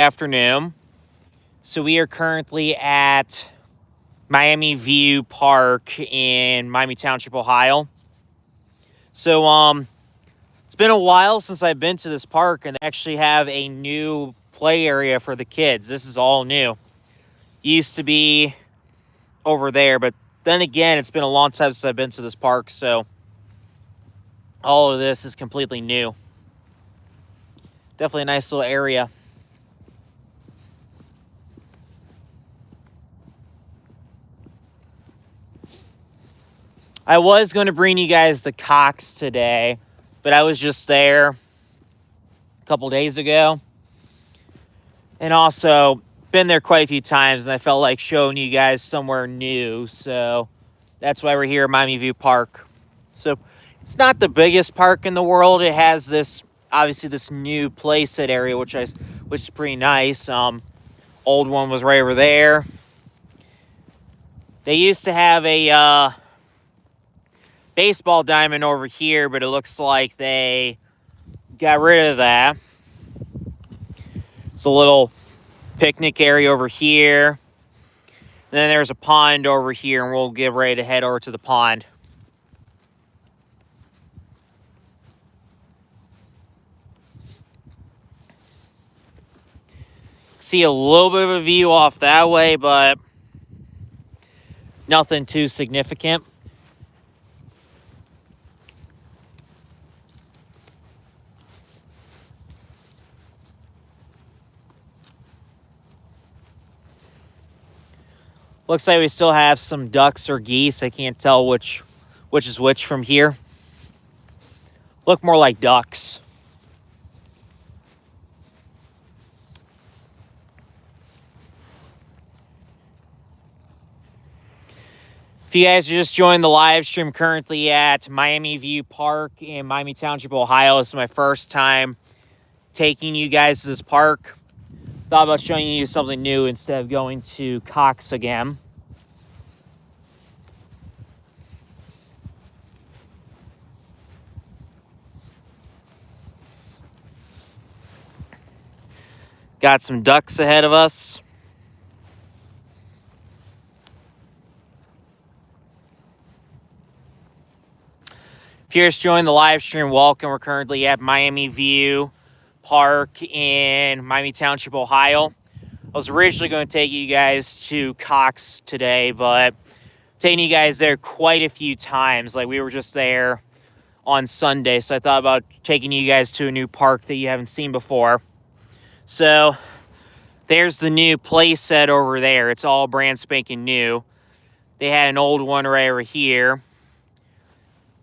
Afternoon. So we are currently at Miami View Park in Miami Township, Ohio. So it's been a while since I've been to this park, and they actually have a new play area for the kids. This is all new. Used to be over there, but then again, it's been a long time since I've been to this park, so all of this is completely new. Definitely a nice little area. I was going to bring you guys the cocks today, but I was just there a couple days ago. And also been there quite a few times, and I felt like showing you guys somewhere new. So that's why we're here at Miami View Park. So it's not the biggest park in the world. It has this, obviously, this new playset area, which is pretty nice. Old one was right over there. They used to have a baseball diamond over here, but it looks like they got rid of that. It's a little picnic area over here. And then there's a pond over here, and we'll get ready to head over to the pond. See a little bit of a view off that way, but nothing too significant. Looks like we still have some ducks or geese. I can't tell which is which from here. Look more like ducks. If you guys are just joining the live stream, currently at Miami View Park in Miami Township, Ohio. This is my first time taking you guys to this park. Thought about showing you something new instead of going to Cox again. Got some ducks ahead of us. If you're just joining the live stream, welcome. We're currently at Miami View Park in Miami Township, Ohio. I was originally going to take you guys to Cox today, but taking you guys there quite a few times. Like, we were just there on Sunday, so I thought about taking you guys to a new park that you haven't seen before. So there's the new play set over there. It's all brand spanking new. They had an old one right over here.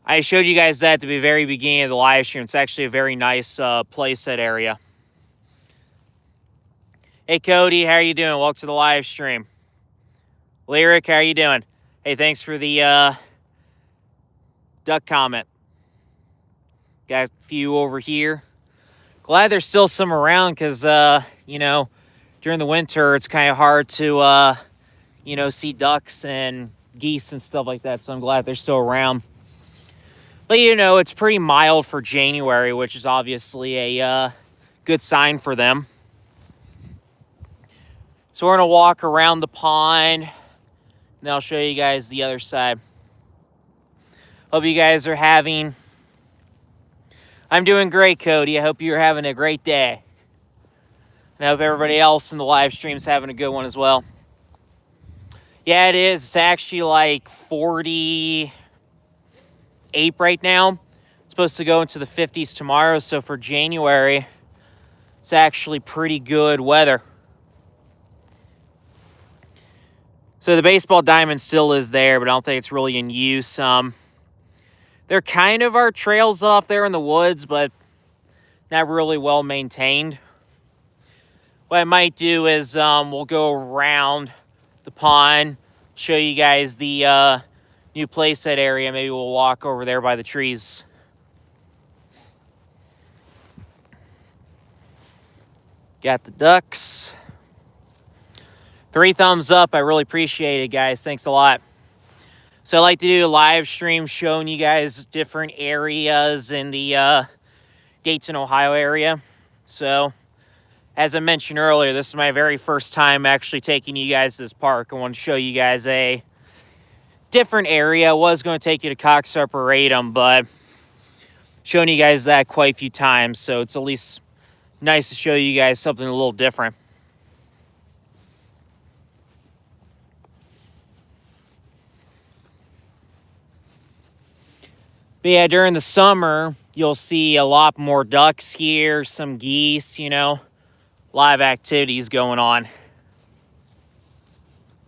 I showed you guys that at the very beginning of the live stream. It's actually a very nice play set area. Hey, Cody, how are you doing? Welcome to the live stream. Lyric, how are you doing? Hey, thanks for the duck comment. Got a few over here. Glad there's still some around because, during the winter, it's kind of hard to, see ducks and geese and stuff like that. So I'm glad they're still around. But, it's pretty mild for January, which is obviously a good sign for them. So we're going to walk around the pond, and then I'll show you guys the other side. Hope you guys are having... I'm doing great, Cody. I hope you're having a great day. And I hope everybody else in the live stream is having a good one as well. Yeah, it is. It's actually like 48 right now. It's supposed to go into the 50s tomorrow. So for January, it's actually pretty good weather. So the baseball diamond still is there, but I don't think it's really in use. There kind of are trails off there in the woods, but not really well maintained. What I might do is we'll go around the pond, show you guys the new playset area. Maybe we'll walk over there by the trees. Got the ducks. 3 thumbs up. I really appreciate it, guys. Thanks a lot. So I like to do a live stream showing you guys different areas in the Dayton, Ohio area. So as I mentioned earlier, this is my very first time actually taking you guys to this park. I want to show you guys a different area. I was going to take you to Cox Arboretum, but showing you guys that quite a few times, so it's at least nice to show you guys something a little different. But yeah, during the summer, you'll see a lot more ducks here, some geese, you know, a lot of activities going on.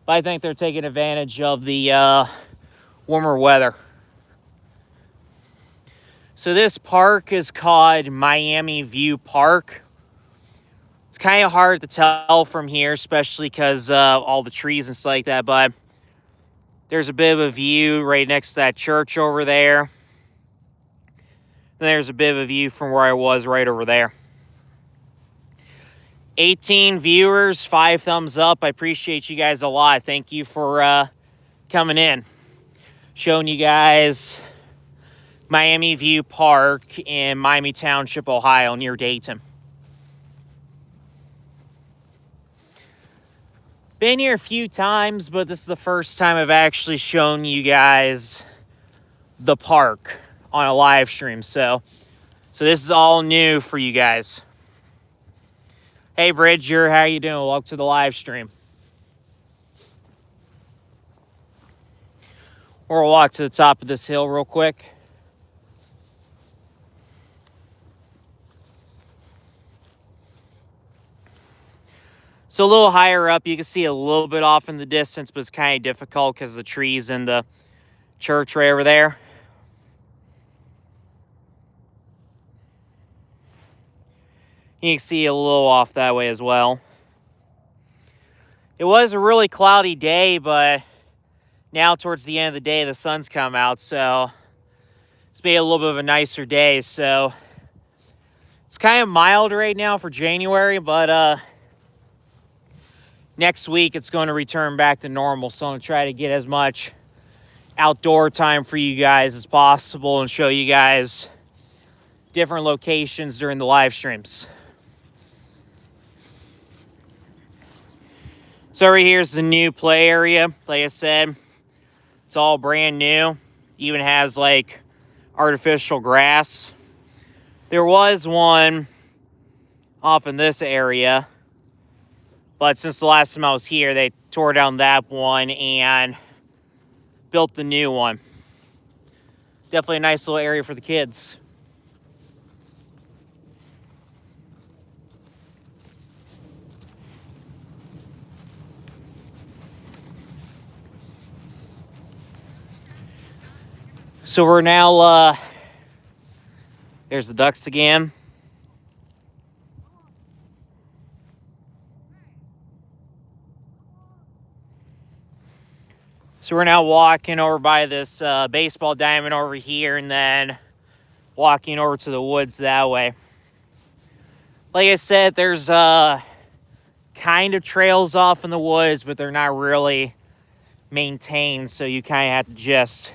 But I think they're taking advantage of the warmer weather. So this park is called Miami View Park. It's kind of hard to tell from here, especially because all the trees and stuff like that, but there's a bit of a view right next to that church over there. And there's a bit of a view from where I was right over there. 18 viewers, 5 thumbs up. I appreciate you guys a lot. Thank you for coming in. Showing you guys Miami View Park in Miami Township, Ohio, near Dayton. Been here a few times, but this is the first time I've actually shown you guys the park on a live stream. So this is all new for you guys. Hey, Bridger, how you doing? Welcome to the live stream. We'll walk to the top of this hill real quick. So a little higher up, you can see a little bit off in the distance, but it's kind of difficult because of the trees and the church right over there. You can see a little off that way as well. It was a really cloudy day, but now towards the end of the day, the sun's come out, so it's been a little bit of a nicer day. So it's kind of mild right now for January, but next week it's going to return back to normal. So I'm going to try to get as much outdoor time for you guys as possible and show you guys different locations during the live streams. So right here's the new play area. Like I said, it's all brand new. Even has like artificial grass. There was one off in this area, but since the last time I was here, they tore down that one and built the new one. Definitely a nice little area for the kids. So we're now, there's the ducks again. So we're now walking over by this baseball diamond over here and then walking over to the woods that way. Like I said, there's kind of trails off in the woods, but they're not really maintained, so you kind of have to just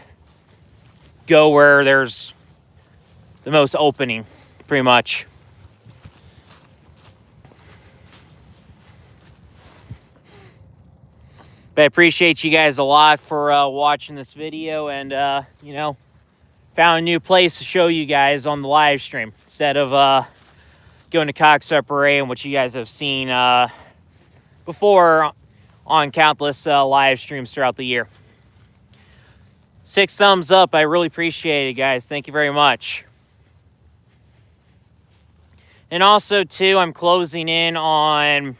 go where there's the most opening, pretty much. But I appreciate you guys a lot for watching this video and, you know, found a new place to show you guys on the live stream instead of going to Cox Arboretum, which you guys have seen before on countless live streams throughout the year. 6 thumbs up. I really appreciate it, guys. Thank you very much. And also, too, I'm closing in on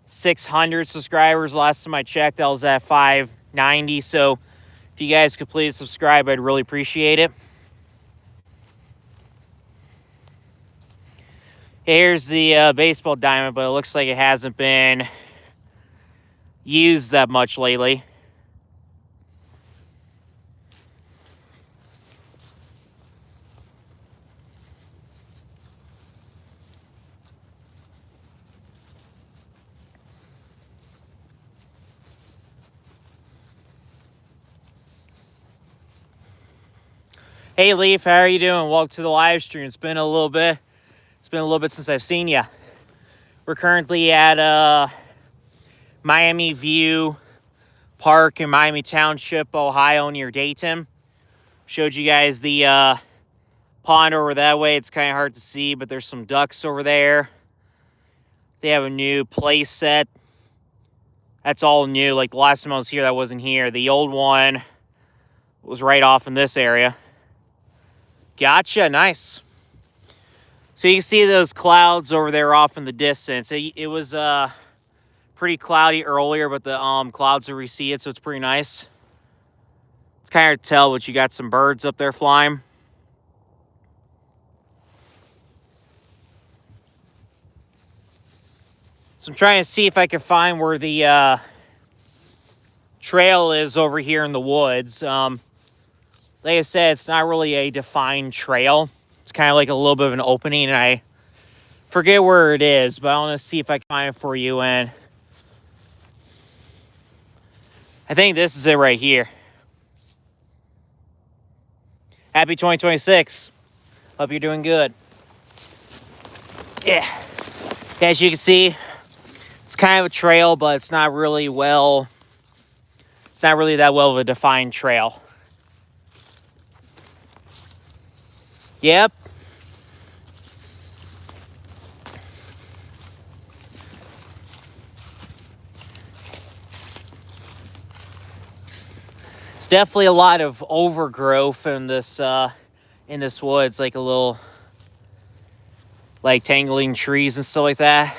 600 subscribers. Last time I checked, I was at 590. So if you guys could please subscribe, I'd really appreciate it. Here's the baseball diamond, but it looks like it hasn't been used that much lately. Hey Leaf, how are you doing? Welcome to the live stream. It's been a little bit since I've seen you. We're currently at Miami View Park in Miami Township, Ohio, near Dayton. Showed you guys the pond over that way. It's kind of hard to see, but there's some ducks over there. They have a new play set. That's all new. Like the last time I was here, that wasn't here. The old one was right off in this area. Gotcha, nice. So you can see those clouds over there off in the distance. It was pretty cloudy earlier, but the clouds are receded, so it's pretty nice. It's kind of hard to tell, but you got some birds up there flying. So I'm trying to see if I can find where the trail is over here in the woods. Like I said, it's not really a defined trail. It's kind of like a little bit of an opening, and I forget where it is, but I want to see if I can find it for you. And I think this is it right here. Happy 2026. Hope you're doing good. Yeah. As you can see, it's kind of a trail, but it's not really that well of a defined trail. Yep. It's definitely a lot of overgrowth in this woods, like a little like tangling trees and stuff like that.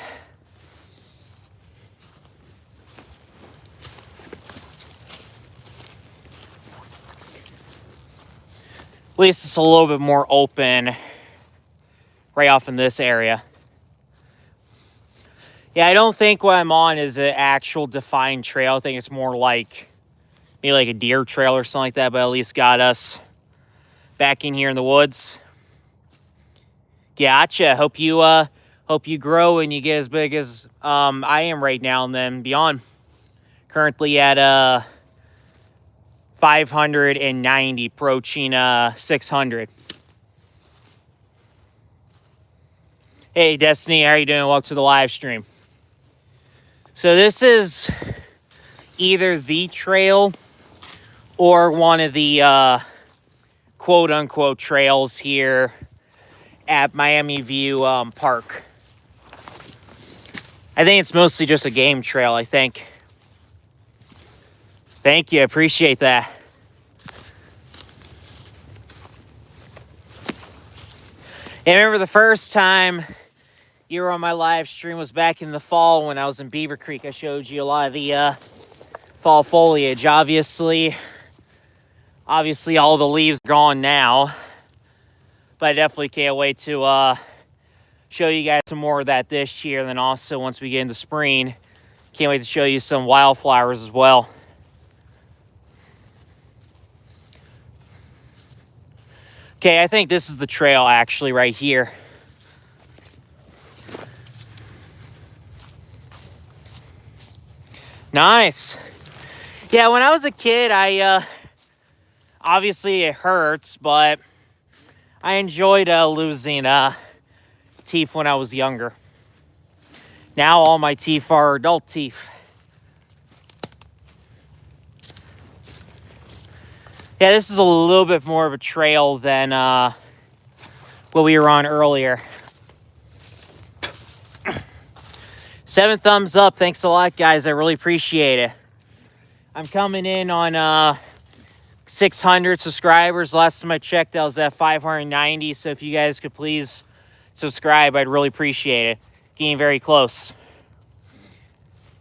At least it's a little bit more open right off in this area. Yeah, I don't think what I'm on is an actual defined trail. I think it's more like maybe like a deer trail or something like that, but at least got us back in here in the woods. Gotcha. Hope you grow and you get as big as I am right now and then beyond. Currently at 590, approaching 600. Hey Destiny, how are you doing? Welcome to the live stream. So this is either the trail or one of the quote unquote trails here at Miami View Park. I think it's mostly just a game trail, I think. Thank you, I appreciate that. I remember the first time you were on my live stream was back in the fall when I was in Beaver Creek. I showed you a lot of the fall foliage. Obviously all the leaves are gone now, but I definitely can't wait to show you guys some more of that this year. And then also once we get into spring, can't wait to show you some wildflowers as well. Okay, I think this is the trail actually right here. Nice. Yeah, when I was a kid, I obviously it hurts, but I enjoyed losing teeth when I was younger. Now all my teeth are adult teeth. Yeah, this is a little bit more of a trail than what we were on earlier. 7 thumbs up. Thanks a lot, guys. I really appreciate it. I'm coming in on 600 subscribers. Last time I checked, I was at 590. So if you guys could please subscribe, I'd really appreciate it. Getting very close.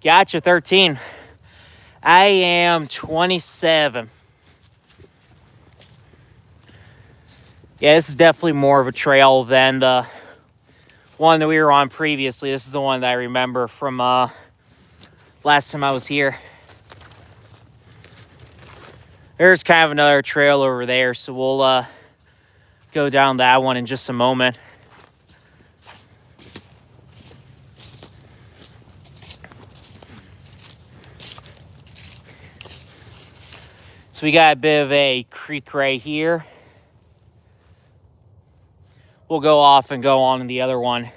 Gotcha, 13. I am 27. Yeah, this is definitely more of a trail than the one that we were on previously. This is the one that I remember from last time I was here. There's kind of another trail over there, so we'll go down that one in just a moment. So we got a bit of a creek right here. We'll go off and go on to the other one.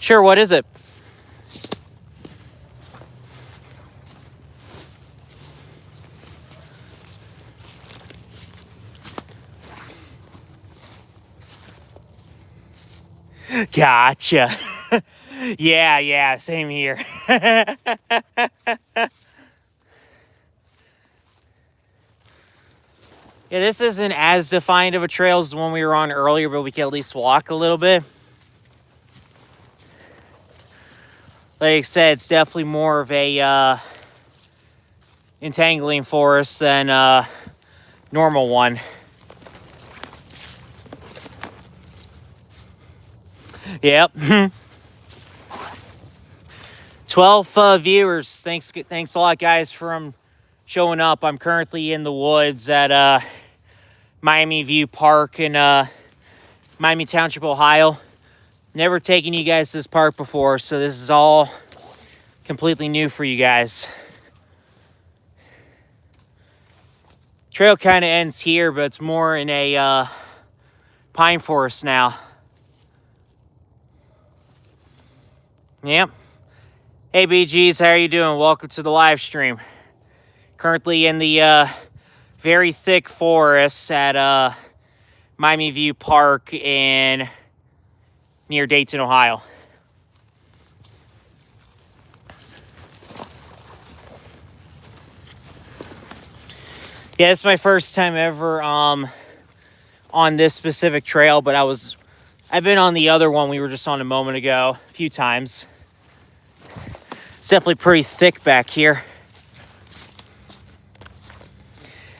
Sure, what is it? Gotcha. Yeah, same here. Yeah, this isn't as defined of a trail as the one we were on earlier, but we can at least walk a little bit. Like I said, it's definitely more of a entangling forest than a normal one. Yep. 12 viewers. Thanks a lot, guys, for showing up. I'm currently in the woods at Miami View Park in Miami Township, Ohio. Never taken you guys to this park before, so this is all completely new for you guys. Trail kind of ends here, but it's more in a pine forest now. Yep. Hey BGs, how are you doing? Welcome to the live stream. Currently in the very thick forests at Miami View Park near Dayton, Ohio. Yeah, it's my first time ever on this specific trail, but I've been on the other one we were just on a moment ago a few times. It's definitely pretty thick back here.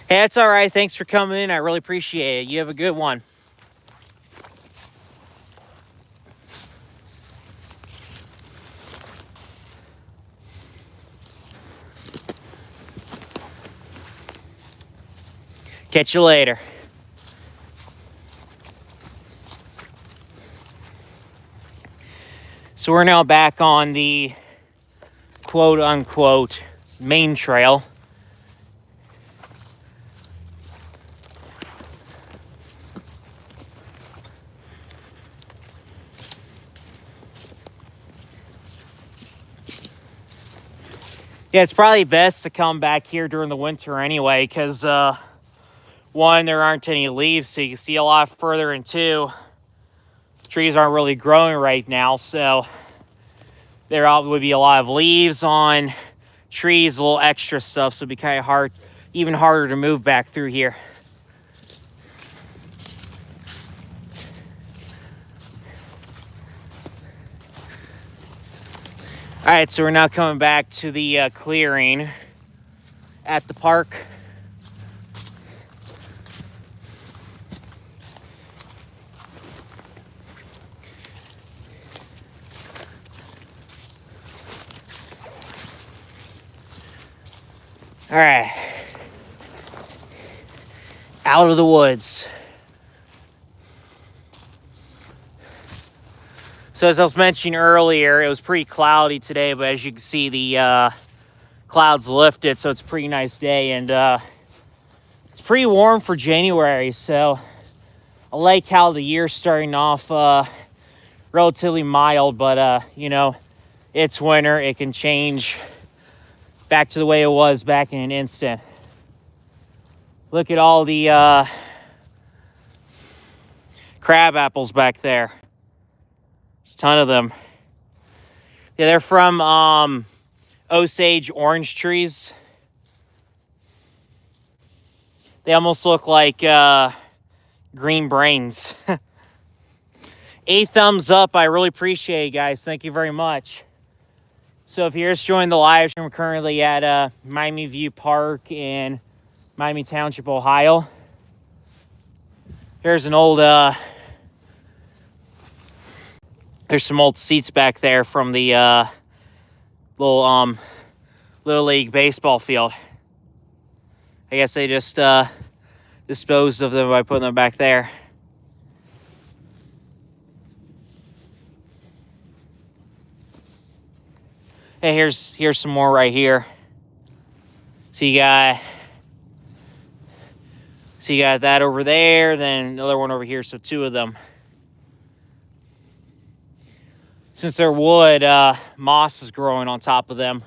Hey, that's all right. Thanks for coming in. I really appreciate it. You have a good one. Catch you later. So we're now back on the quote-unquote main trail. Yeah, it's probably best to come back here during the winter anyway, because one, there aren't any leaves, so you can see a lot further, and two, trees aren't really growing right now, so there would be a lot of leaves on trees, a little extra stuff, so it'd be kind of even harder to move back through here. All right, so we're now coming back to the clearing at the park. All right, out of the woods. So as I was mentioning earlier, it was pretty cloudy today, but as you can see, the clouds lifted, so it's a pretty nice day, and it's pretty warm for January, so I like how the year's starting off relatively mild, but you know, it's winter. It can change back to the way it was back in an instant. Look at all the crab apples back there. There's a ton of them. Yeah, they're from Osage orange trees. They almost look like green brains. 8 thumbs up. I really appreciate it, guys. Thank you very much. So if you're just joining the live stream, we're currently at Miami View Park in Miami Township, Ohio. There's an old there's some old seats back there from the little League baseball field. I guess they just disposed of them by putting them back there. Hey, here's some more right here. So you got that over there, then another one over here, so 2 of them. since they're wood, moss is growing on top of them.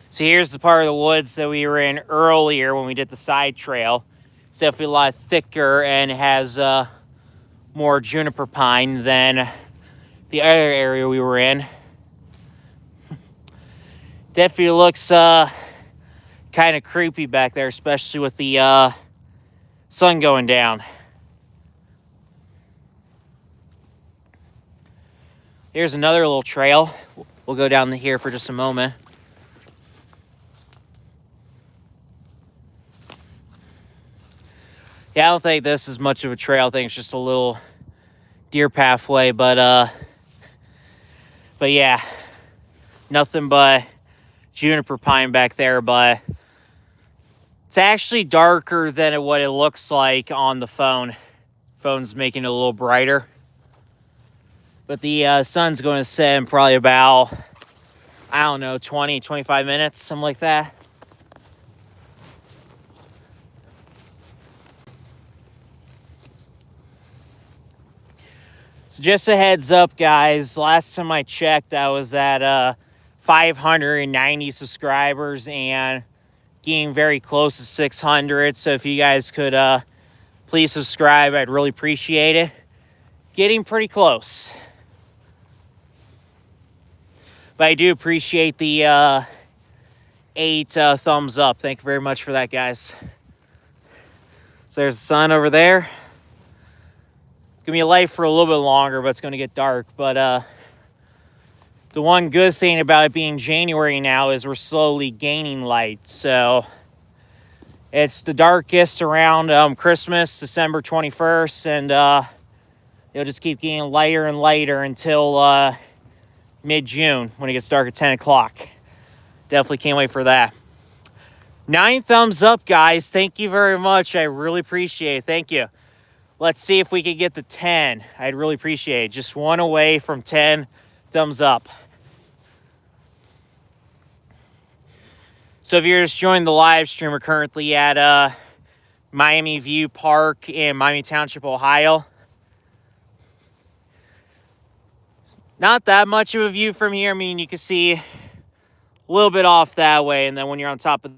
So here's the part of the woods that we were in earlier when we did the side trail. It's definitely a lot thicker and has more juniper pine than the other area we were in. Definitely looks kind of creepy back there, especially with the sun going down. Here's another little trail. We'll go down here for just a moment. Yeah, I don't think this is much of a trail. I think it's just a little deer pathway, but yeah, nothing but juniper pine back there, but it's actually darker than what it looks like on the phone. Phone's making it a little brighter. But the sun's going to set in probably about, I don't know, 20, 25 minutes, something like that. So just a heads up, guys. Last time I checked, I was at 590 subscribers and getting very close to 600. So if you guys could please subscribe, I'd really appreciate it. Getting pretty close. But I do appreciate the 8 thumbs up. Thank you very much for that, guys. So there's the sun over there. It's going to be light for a little bit longer, but it's going to get dark. But the one good thing about it being January now is we're slowly gaining light. So it's the darkest around Christmas, December 21st. And it'll just keep getting lighter and lighter until mid-June when it gets dark at 10 o'clock. Definitely can't wait for that. 9 thumbs up, guys. Thank you very much. I really appreciate it. Thank you. Let's see if we can get the 10. I'd really appreciate it. Just one away from 10 thumbs up. So if you're just joining the live stream, we're currently at Miami View Park in Miami Township, Ohio. Not that much of a view from here. I mean, you can see a little bit off that way, and then when you're on top of